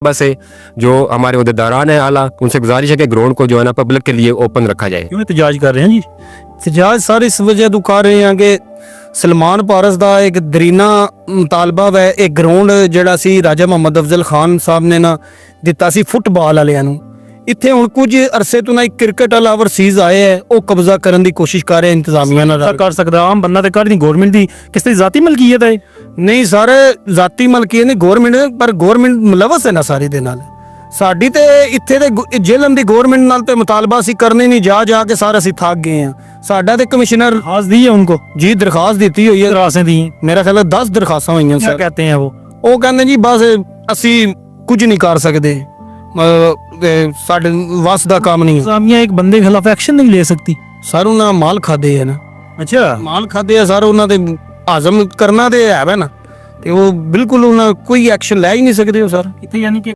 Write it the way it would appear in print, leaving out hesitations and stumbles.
बस है जो हमारे उहदेदारान है आला, उनसे गुजारिश है कि ग्राउंड को जो है ना पब्लिक के लिए ओपन रखा जाए। क्यों एहतजाज कर रहे हैं जी? एहतजाज सर इस वजह तो कर रहे हैं कि सलमान पारस का एक दरीना मुतालबा है, एक ग्राउंड ਜਿਹੜਾ ਸੀ ਰਾਜਾ ਮੁਹੰਮਦ ਅਫਜ਼ਲ ਖਾਨ ਸਾਹਿਬ ਨੇ ਨਾ ਦਿੱਤਾ ਸੀ ਫੁੱਟਬਾਲ ਵਾਲਿਆਂ ਨੂੰ। ਇੱਥੇ ਹੁਣ ਕੁਝ ਅਰਸੇ ਤੋਂ ਨਾ ਇੱਕ ਕ੍ਰਿਕਟ ਵਾਲਾ ਓਵਰਸੀਜ਼ ਆਏ ਹੈ, ਉਹ ਕਬਜ਼ਾ ਕਰਨ ਦੀ ਕੋਸ਼ਿਸ਼ ਕਰ ਰਹੇ ਇੰਤਜ਼ਾਮੀਆਂ ਨਾਲ। ਕਰ ਸਕਦਾ ਆਮ ਬੰਦਾ ਤੇ ਕਰ ਨਹੀਂ, ਗਵਰਨਮੈਂਟ ਦੀ ਕਿਸੇ ਦੀ ਜ਼ਾਤੀ ਮਲਕੀਅਤ ਹੈ? ਨਹੀਂ ਸਰ, ਜ਼ਾਤੀ ਮਲਕੀਅਤ ਨਹੀਂ ਗਵਰਨਮੈਂਟ, ਪਰ ਗਵਰਨਮੈਂਟ ਮੁਲਵਸ ਹੈ ਨਾ ਸਾਰੀ ਦੇ ਨਾਲ। ਸਾਡੀ ਤੇ ਇੱਥੇ ਦੇ ਜ਼ਿਲ੍ਹੇ ਦੀ ਗਵਰਨਮੈਂਟ ਨਾਲ ਤੇ ਮੁਤਾਲਬਾ ਅਸੀਂ ਕਰਨੇ ਨਹੀਂ, ਜਾ ਕੇ ਸਾਰਾ ਅਸੀਂ ਥੱਕ ਗਏ ਆ। ਸਾਡਾ ਤੇ ਕਮਿਸ਼ਨਰ दरखास्त दी है उनको? ਜੀ ਦਰਖਾਸਤ ਦਿੱਤੀ ਹੋਈ ਹੈ। दरखास्तें दी हैं? ਮੇਰਾ ਖਿਆਲ ਹੈ 10 ਦਰਖਾਸਤਾਂ ਹੋਈਆਂ क्या ਸਰ। कहते हैं वो? ਉਹ ਕਹਿੰਦੇ ਜੀ ਬਸ ਅਸੀਂ ਕੁਝ ਨਹੀਂ ਕਰ ਸਕਦੇ, ਸਾਡੇ ਵਸ ਦਾ ਕੰਮ ਨਹੀਂ ਹੈ। इंतजामिया एक बंदे के खिलाफ एक्शन नहीं ले सकती? ਸਰ ਉਹਨਾਂ ਮਾਲ ਖਾਦੇ ਹੈ ਨਾ, अच्छा, ਮਾਲ ਖਾਦੇ ਆ ਸਰ, ਉਹਨਾਂ ਦੇ ਹਾਜ਼ਮ ਕਰਨਾ ਤੇ ਹੈ ਨਾ, ਤੇ ਉਹ ਬਿਲਕੁਲ ਉਹਨਾਂ ਕੋਈ ਐਕਸ਼ਨ ਲੈ ਹੀ ਨਹੀਂ ਸਕਦੇ ਉਹ ਸਰ। यानी कि